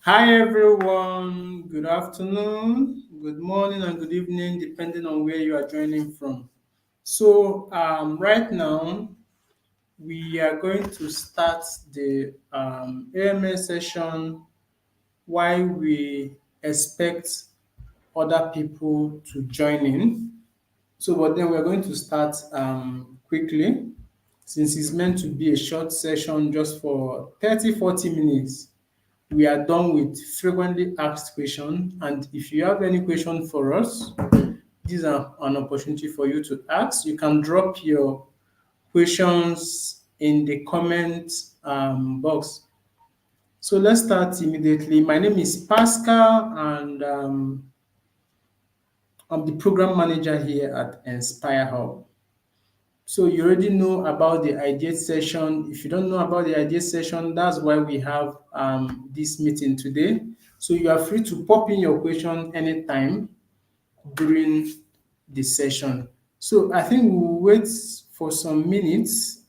Hi everyone, good afternoon, good morning, and good evening, depending on where you are joining from. Right now, we are going to start the AMS session while we expect other people to join in. But then we're going to start quickly since it's meant to be a short session just for 30-40 minutes. We are done with frequently asked questions, and if you have any question for us, this is an opportunity for you to ask. You can drop your questions in the comment box. So let's start immediately. My name is Pascal, and I'm the program manager here at Inspire Hub. So you already know about the Ideate session. If you don't know about the Ideate session, that's why we have this meeting today. So you are free to pop in your question anytime during the session. So I think we'll wait for some minutes.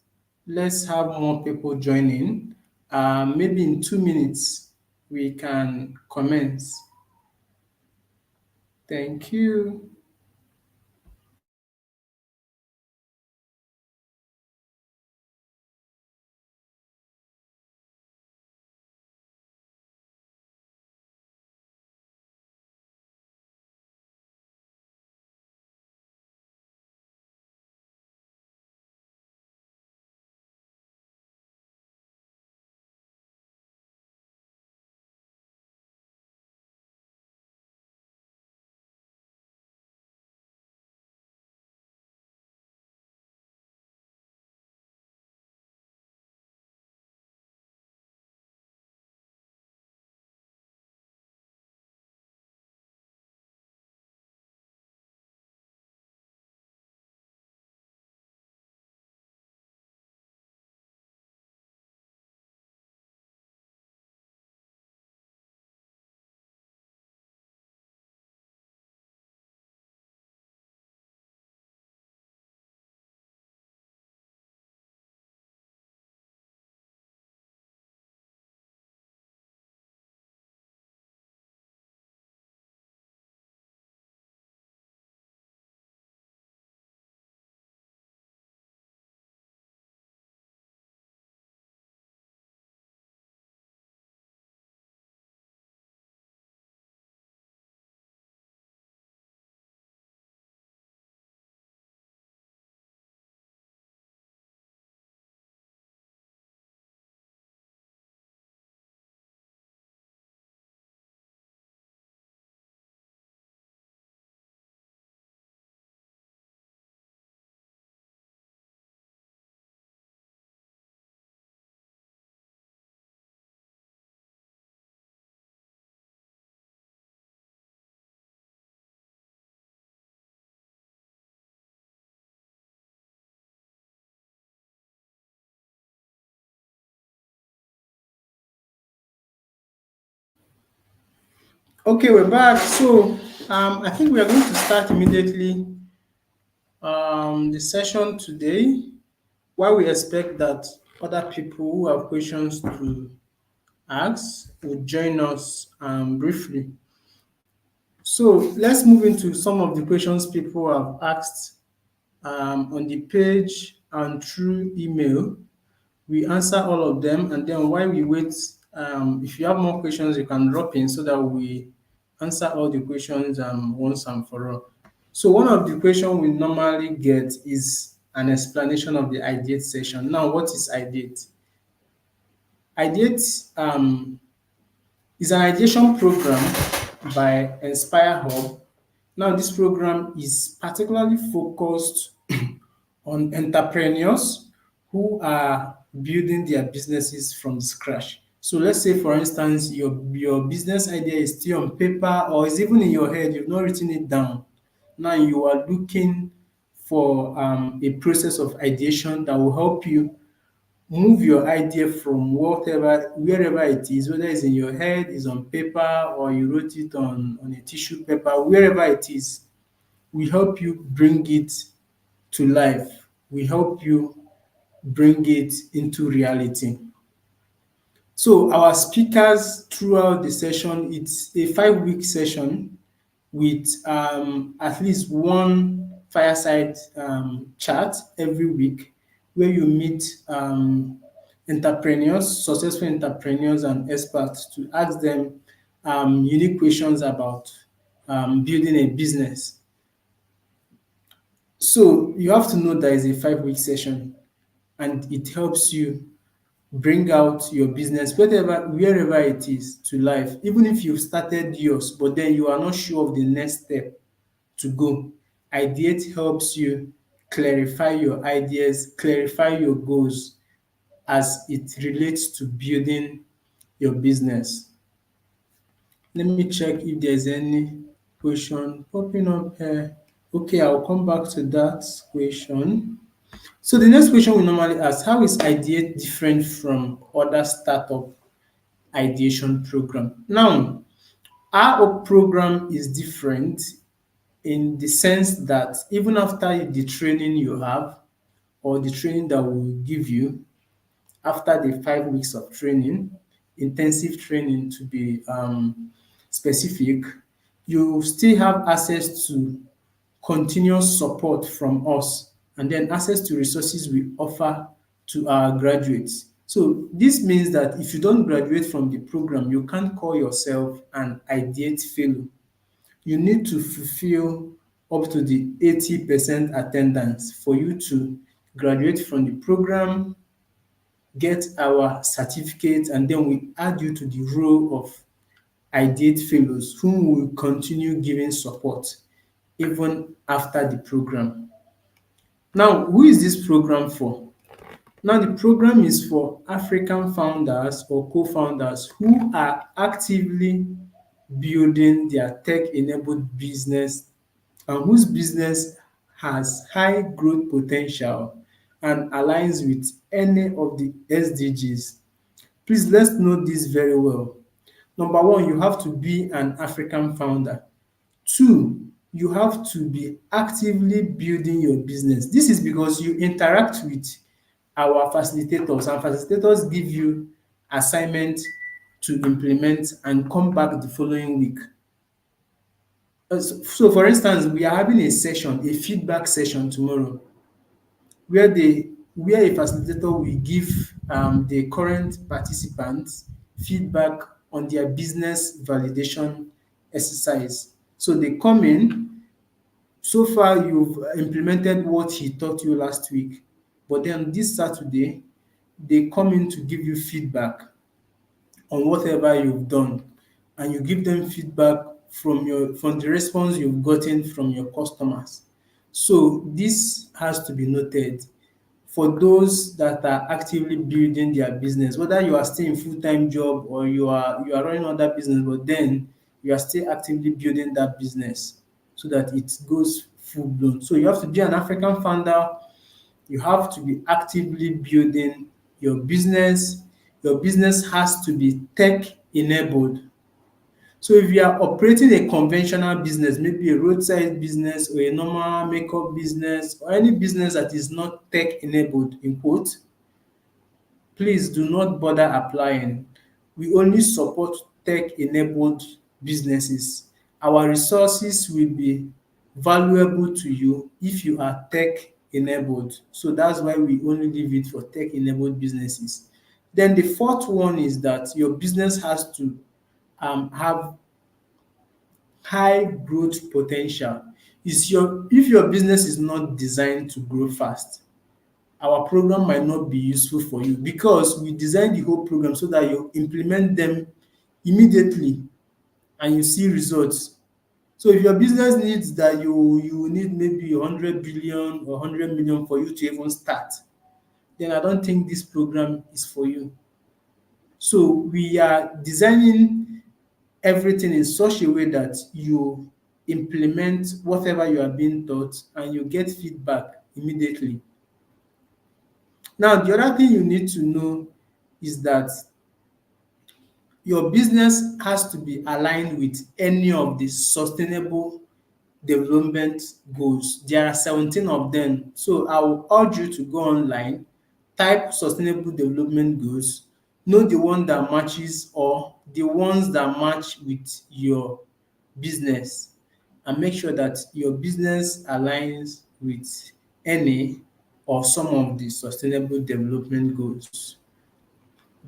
Let's have more people join in. Maybe in 2 minutes we can commence. Thank you. Okay, we're back. I think we are going to start immediately the session today. While we expect that other people who have questions to ask will join us briefly. So let's move into some of the questions people have asked on the page and through email. We answer all of them, and then while we wait, if you have more questions, you can drop in so that we answer all the questions once and for all. So one of the questions we normally get is an explanation of the Ideate session. Now, what is Ideate? Ideate is an ideation program by Inspire Hub. Now, this program is particularly focused on entrepreneurs who are building their businesses from scratch. So let's say, for instance, your business idea is still on paper or is even in your head, you've not written it down. Now you are looking for a process of ideation that will help you move your idea from wherever it is, whether it's in your head, is on paper, or you wrote it on a tissue paper, wherever it is. We help you bring it to life. We help you bring it into reality. So our speakers throughout the session, it's a 5 week session with at least one fireside chat every week where you meet entrepreneurs, successful entrepreneurs and experts to ask them unique questions about building a business. So you have to know that it's a 5 week session and it helps you bring out your business wherever it is to life. Even if you've started yours, but then you are not sure of the next step to go, Ideate helps you clarify your ideas, clarify your goals as it relates to building your business. Let me check if there's any question popping up here. Okay, I'll come back to that question. So the next question we normally ask, how is Ideate different from other startup ideation program? Now, our program is different in the sense that even after the training you have or the training that we will give you after the 5 weeks of training, intensive training to be specific, you still have access to continuous support from us and then access to resources we offer to our graduates. So this means that if you don't graduate from the program, you can't call yourself an Ideate fellow. You need to fulfill up to the 80% attendance for you to graduate from the program, get our certificate, and then we add you to the row of Ideate fellows whom will continue giving support even after the program. Now, who is this program for? Now, the program is for African founders or co-founders who are actively building their tech-enabled business and whose business has high growth potential and aligns with any of the SDGs. Please let's note this very well. Number one, you have to be an African founder. Two, you have to be actively building your business. This is because you interact with our facilitators and facilitators give you assignment to implement and come back the following week. So for instance, we are having a session, a feedback session tomorrow where a facilitator will give the current participants feedback on their business validation exercise. So they come in, so far you've implemented what he taught you last week, but then this Saturday they come in to give you feedback on whatever you've done, and you give them feedback from the response you've gotten from your customers. So this has to be noted for those that are actively building their business, whether you are still in full-time job or you are running other business, but then you are still actively building that business so that it goes full blown. So you have to be an African founder, you have to be actively building your business. Your business has to be tech enabled. So if you are operating a conventional business, maybe a roadside business or a normal makeup business or any business that is not tech enabled in quote, please do not bother applying. We only support tech-enabled businesses. Our resources will be valuable to you if you are tech-enabled. So that's why we only leave it for tech-enabled businesses. Then the fourth one is that your business has to have high growth potential. If your business is not designed to grow fast, our program might not be useful for you because we designed the whole program so that you implement them immediately and you see results. So if your business needs that you need maybe 100 billion or 100 million for you to even start, then I don't think this program is for you. So we are designing everything in such a way that you implement whatever you are being taught and you get feedback immediately. Now, the other thing you need to know is that your business has to be aligned with any of the sustainable development goals. There are 17 of them. So I will urge you to go online, type sustainable development goals. Know the one that matches or the ones that match with your business, and make sure that your business aligns with any or some of the sustainable development goals.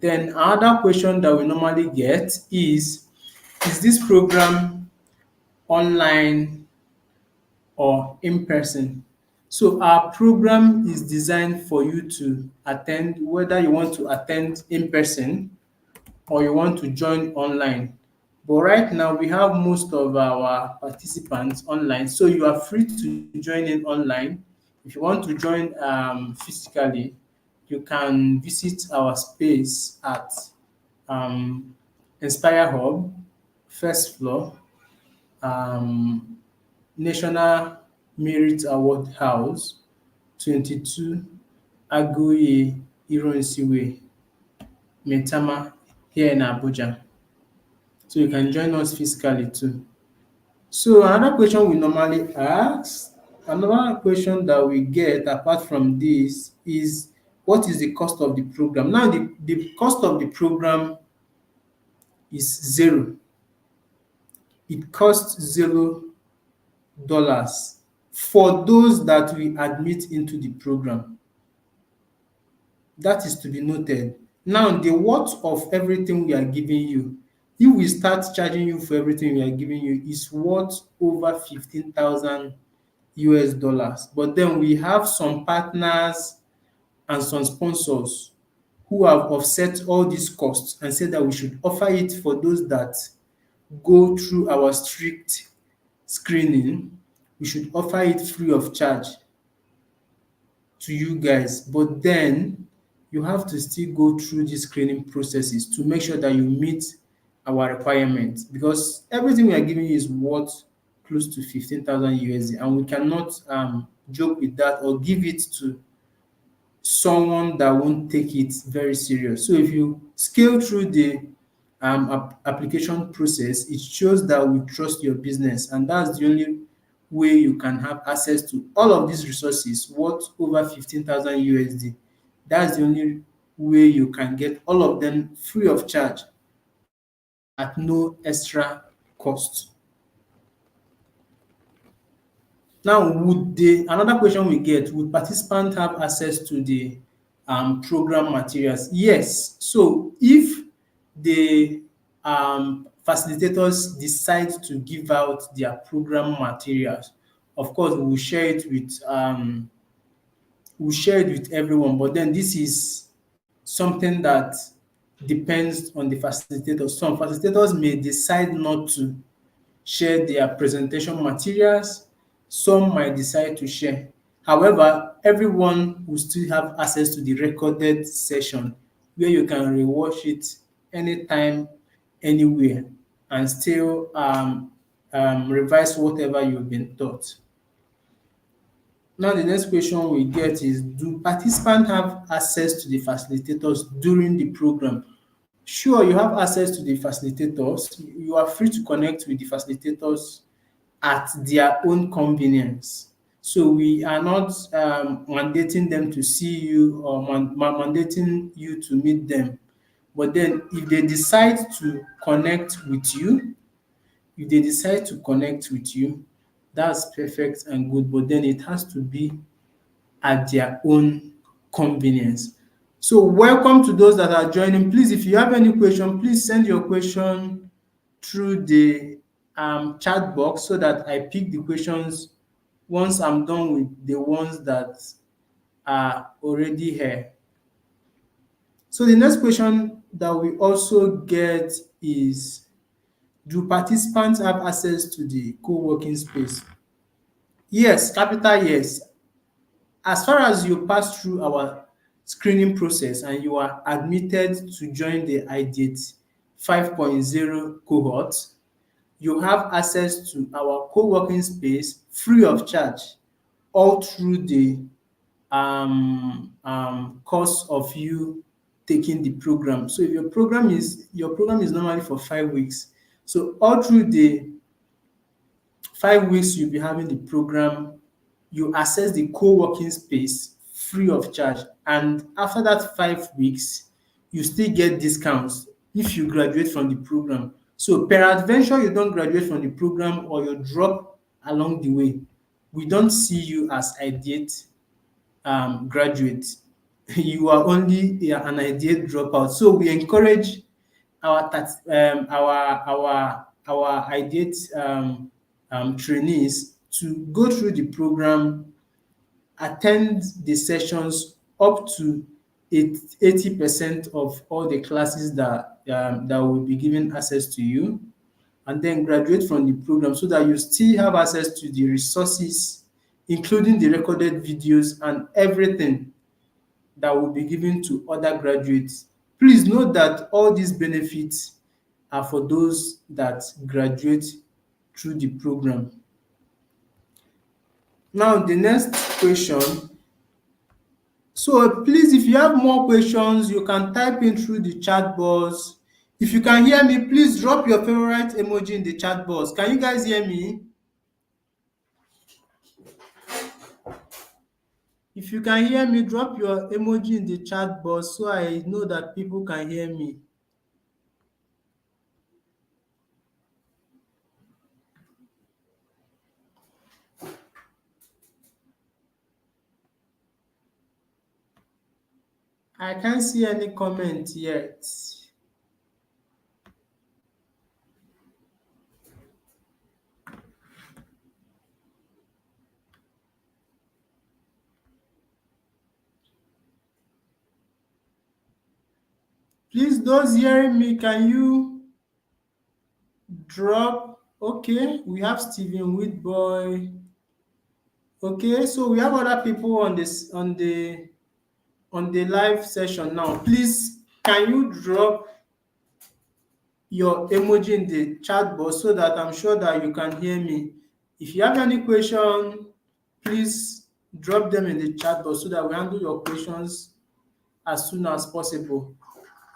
Then another question that we normally get is this program online or in person? So our program is designed for you to attend, whether you want to attend in person or you want to join online. But right now we have most of our participants online, so you are free to join in online. If you want to join physically, you can visit our space at um, Inspire Hub, first floor, um, National Merit Award House, 22 Agoye Ironsiwe, Maitama, here in Abuja. So you can join us physically too. So another question we normally ask, another question that we get apart from this is, what is the cost of the program? Now the cost of the program is zero. It costs $0 for those that we admit into the program. That is to be noted. Now, the worth of everything we are giving you, if we start charging you for everything we are giving you, is worth over 15,000 US dollars. But then we have some partners and some sponsors who have offset all these costs and said that we should offer it for those that go through our strict screening. We should offer it free of charge to you guys, but then you have to still go through these screening processes to make sure that you meet our requirements, because everything we are giving you is worth close to 15,000 USD, and we cannot joke with that or give it to someone that won't take it very serious. So if you scale through the application process, it shows that we trust your business, and that's the only way you can have access to all of these resources worth over 15,000 USD. That's the only way you can get all of them free of charge at no extra cost. Now, would the another question we get, would participants have access to the program materials? Yes. So if the facilitators decide to give out their program materials, of course we'll share it with everyone. But then this is something that depends on the facilitator. Some facilitators may decide not to share their presentation materials, some might decide to share. However, everyone will still have access to the recorded session where you can rewatch it anytime, anywhere, and still revise whatever you've been taught. Now, the next question we get is, do participants have access to the facilitators during the program? Sure, you have access to the facilitators. You are free to connect with the facilitators at their own convenience. So we are not mandating them to see you or mandating you to meet them. But then if they decide to connect with you, if they decide to connect with you, that's perfect and good. But then it has to be at their own convenience. So welcome to those that are joining. Please, if you have any question, please send your question through the chat box so that I pick the questions once I'm done with the ones that are already here. So the next question that we also get is, do participants have access to the co-working space? Yes, capital yes. As far as you pass through our screening process and you are admitted to join the Ideate 5.0 cohort, you have access to our co-working space free of charge all through the course of you taking the program. So if your program is normally for 5 weeks, so all through the 5 weeks you'll be having the program, you access the co-working space free of charge. And after that 5 weeks, you still get discounts if you graduate from the program. So peradventure you don't graduate from the program or you drop along the way, we don't see you as Ideate graduate. You are only an Ideate dropout. So we encourage our Ideate trainees to go through the program, attend the sessions up to 80% of all the classes that will be given access to you, and then graduate from the program so that you still have access to the resources, including the recorded videos and everything that will be given to other graduates. Please note that all these benefits are for those that graduate through the program. Now, the next question. So please, if you have more questions, you can type in through the chat box. If you can hear me, please drop your favorite emoji in the chat box. Can you guys hear me? If you can hear me, drop your emoji in the chat box so I know that people can hear me. I can't see any comment yet. Please, those hearing me, can you drop? Okay, we have Stephen Whitboy. Okay, so we have other people on this on the live session now. Please, can you drop your emoji in the chat box so that I'm sure that you can hear me? If you have any question, please drop them in the chat box so that we handle your questions as soon as possible.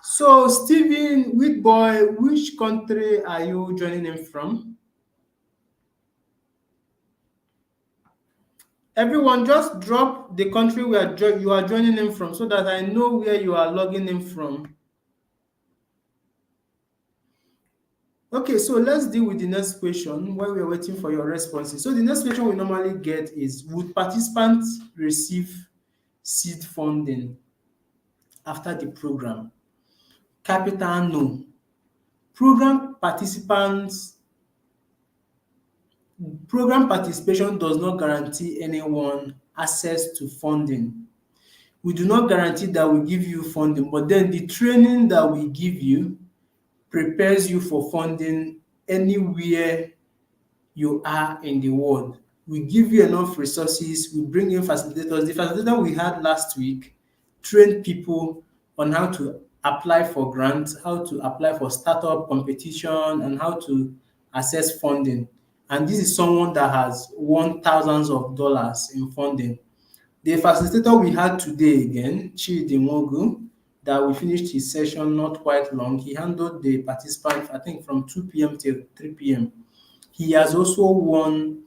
So, Stephen Whitboy, which country are you joining in from? Everyone, just drop the country you are joining in from so that I know where you are logging in from. Okay, so let's deal with the next question while we're waiting for your responses. So the next question we normally get is, would participants receive seed funding after the program? Capital no. Program participants Program participation does not guarantee anyone access to funding. We do not guarantee that we give you funding, but then the training that we give you prepares you for funding anywhere you are in the world. We give you enough resources, we bring in facilitators. The facilitator we had last week trained people on how to apply for grants, how to apply for startup competition, and how to access funding. And this is someone that has won thousands of dollars in funding. The facilitator we had today again, Chidi Mogu, that we finished his session not quite long. He handled the participants, I think, from 2 p.m. till 3 p.m. He has also won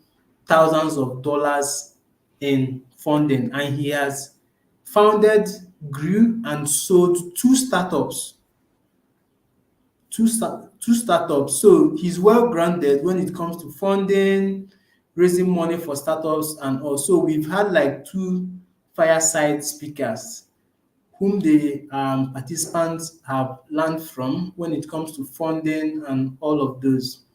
thousands of dollars in funding, and he has founded, grew, and sold two startups. So he's well grounded when it comes to funding, raising money for startups, and also we've had like two fireside speakers whom the participants have learned from when it comes to funding and all of those.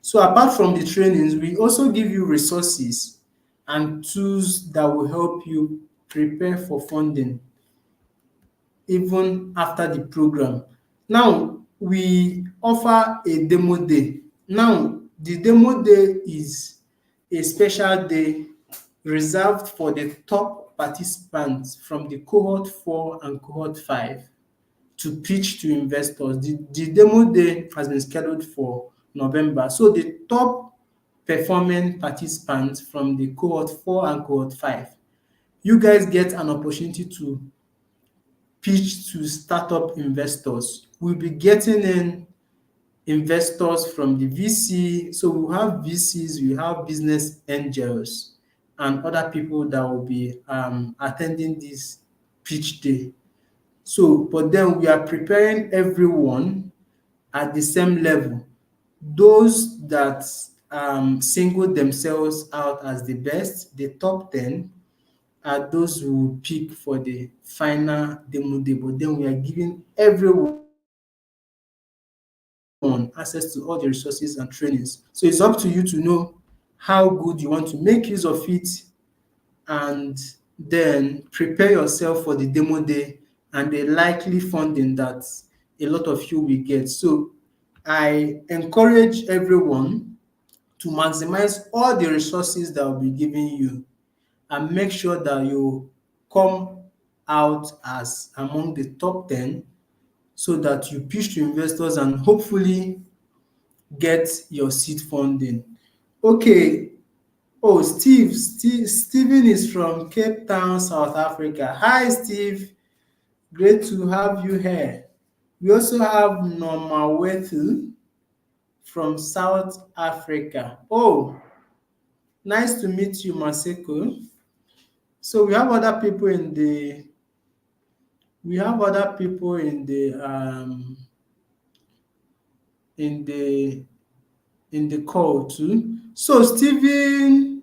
So apart from the trainings, we also give you resources and tools that will help you prepare for funding even after the program. Now, we offer a demo day. Now, the demo day is a special day reserved for the top participants from the cohort 4 and cohort 5 to pitch to investors. The demo day has been scheduled for November. So the top performing participants from the cohort 4 and cohort 5, you guys get an opportunity to pitch to startup investors. We'll be getting in investors from the VC. So we'll have VCs, we have business angels, and other people that will be attending this pitch day. So, but then we are preparing everyone at the same level. Those that single themselves out as the best, the top 10, are those who will pick for the final demo day. But then we are giving everyone access to all the resources and trainings. So it's up to you to know how good you want to make use of it, and then prepare yourself for the demo day and the likely funding that a lot of you will get. So I encourage everyone to maximize all the resources that will be given you, and make sure that you come out as among the top 10, so that you pitch to investors and hopefully get your seed funding. Okay. Oh, Steven is from Cape Town, South Africa. Hi, Steve. Great to have you here. We also have Norma Wetu from South Africa. Oh, nice to meet you, Maseko. So we have other people in the in the call too. So Stephen,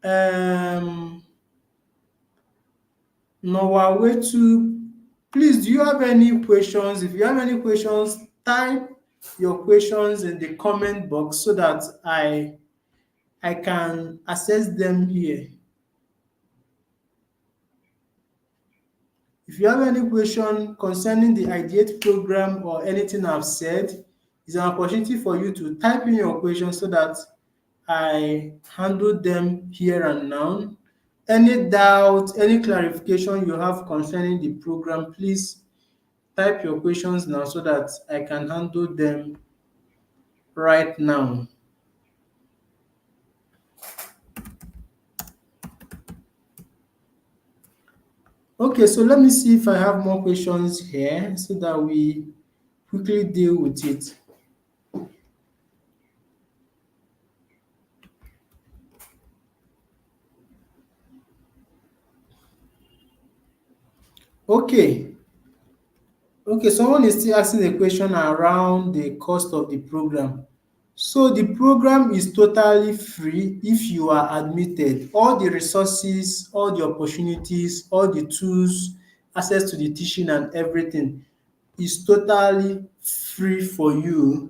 um Noah Wetu, please, do you have any questions? If you have any questions, type your questions in the comment box so that I can assess them here. If you have any question concerning the Ideate program or anything I've said, it's an opportunity for you to type in your questions so that I handle them here and now. Any doubt, any clarification you have concerning the program, please type your questions now so that I can handle them right now. Okay, so let me see if I have more questions here so that we quickly deal with it. Okay, okay, someone is still asking a question around the cost of the program. So the program is totally free if you are admitted. All the resources, all the opportunities, all the tools, access to the teaching and everything is totally free for you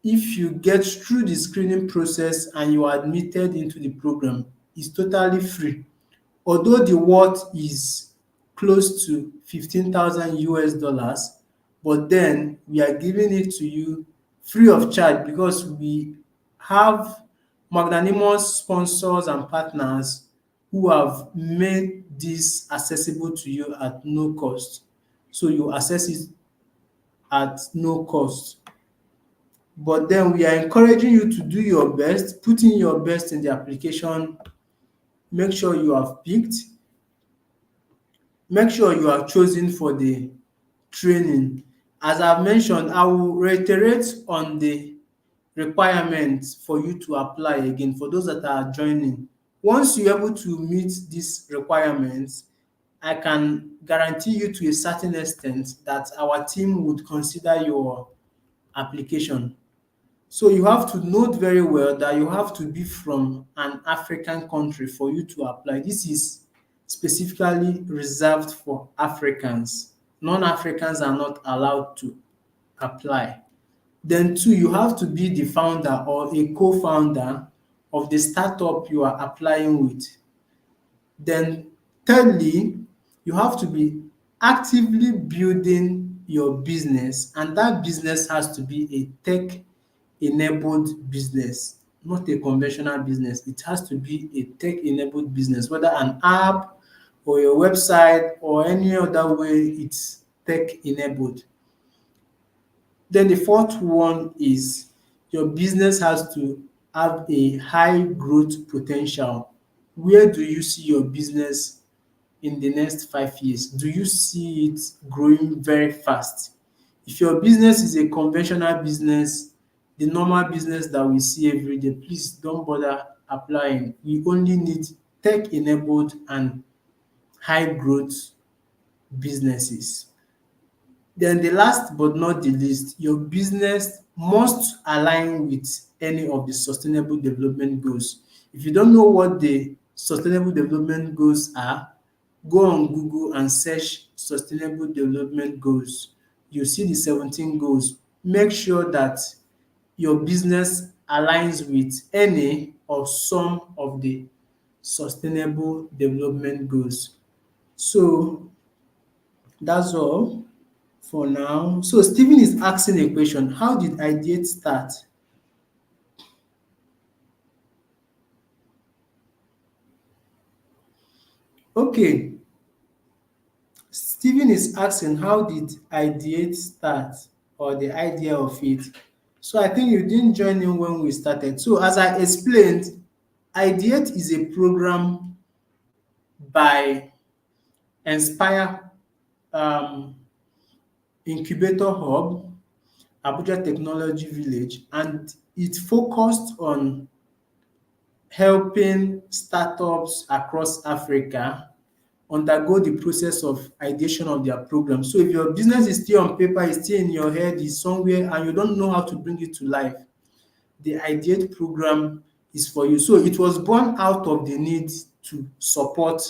if you get through the screening process and you are admitted into the program. It's totally free. Although the worth is close to 15,000 US dollars, but then we are giving it to you free of charge because we have magnanimous sponsors and partners who have made this accessible to you at no cost. So you access it at no cost. But then we are encouraging you to do your best, put in your best in the application, make sure you have picked, make sure you are chosen for the training. As I've mentioned, I will reiterate on the requirements for you to apply again for those that are joining. Once you're able to meet these requirements, I can guarantee you to a certain extent that our team would consider your application. So you have to note very well that you have to be from an African country for you to apply. This is specifically reserved for Africans. Non-Africans are not allowed to apply. Then two, you have to be the founder or a co-founder of the startup you are applying with. Then thirdly, you have to be actively building your business, and that business has to be a tech enabled business, not a conventional business. It has to be a tech enabled business, whether an app or your website or any other way it's tech enabled. Then the fourth one is your business has to have a high growth potential. Where do you see your business in the next 5 years? Do you see it growing very fast? If your business is a conventional business, the normal business that we see every day, please don't bother applying. We only need tech enabled and high growth businesses. Then the last but not the least, your business must align with any of the sustainable development goals. If you don't know what the sustainable development goals are, go on Google and search sustainable development goals. You see the 17 goals. Make sure that your business aligns with any or some of the sustainable development goals. So that's all for now. So Stephen is asking a question. How did Ideate start? Okay, Stephen is asking how did Ideate start or the idea of it. So I think you didn't join in when we started. So as I explained, Ideate is a program by Inspire um, Incubator Hub, Abuja Technology Village, and it focused on helping startups across Africa undergo the process of ideation of their program. So if your business is still on paper, it's still in your head, it's somewhere, and you don't know how to bring it to life, the Ideate program is for you. So it was born out of the need to support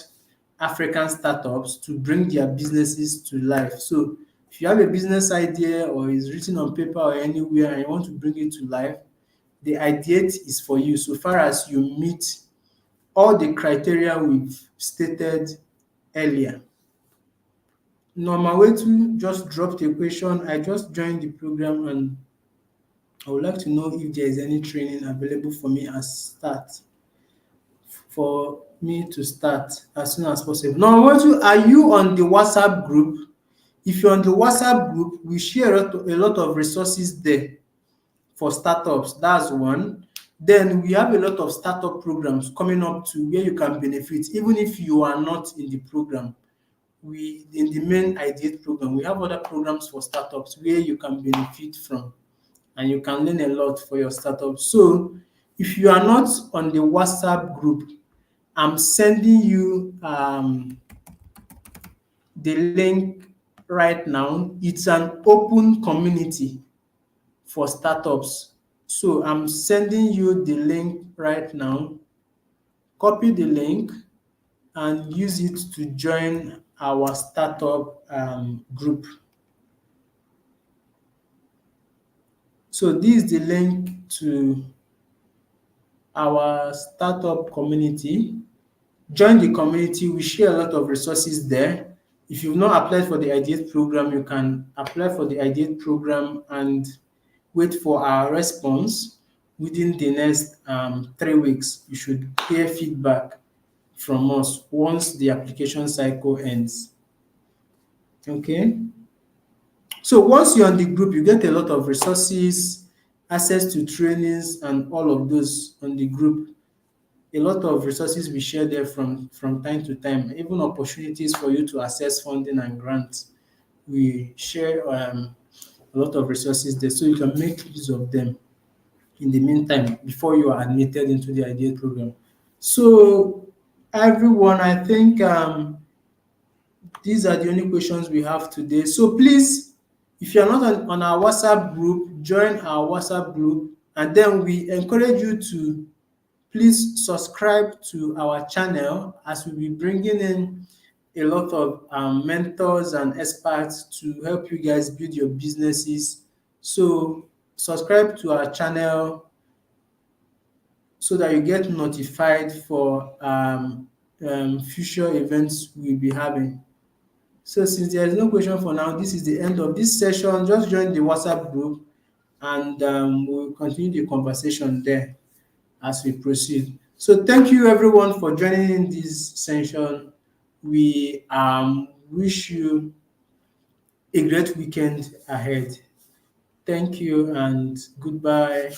African startups to bring their businesses to life. So if you have a business idea or it's written on paper or anywhere and you want to bring it to life, the Ideate is for you so far as you meet all the criteria we've stated earlier. Norma just dropped a question. I just joined the program and I would like to know if there is any training available for me to start as soon as possible. Norma, are you on the WhatsApp group? If you're on the WhatsApp group, we share a lot of resources there for startups. That's one. Then we have a lot of startup programs coming up to where you can benefit, even if you are not in the program. We in the main Ideate program, we have other programs for startups where you can benefit from and you can learn a lot for your startup. So if you are not on the WhatsApp group, I'm sending you the link right now. It's an open community for startups. So I'm sending you the link right now. Copy the link and use it to join our startup group. So this is the link to our startup community. Join the community. We share a lot of resources there. If you've not applied for the Ideate program, you can apply for the Ideate program and wait for our response within the next 3 weeks. You should hear feedback from us once the application cycle ends. Okay. So once you're on the group, you get a lot of resources, access to trainings, and all of those on the group. A lot of resources we share there from time to time, even opportunities for you to access funding and grants. We share a lot of resources there so you can make use of them in the meantime before you are admitted into the Ideate program. So everyone, I think these are the only questions we have today. So please, if you are not on our WhatsApp group, join our WhatsApp group, and then we encourage you to please subscribe to our channel as we'll be bringing in a lot of mentors and experts to help you guys build your businesses. So subscribe to our channel so that you get notified for future events we'll be having. So since there is no question for now, this is the end of this session. Just join the WhatsApp group and we'll continue the conversation there as we proceed. So thank you everyone for joining in this session. We wish you a great weekend ahead. Thank you and goodbye.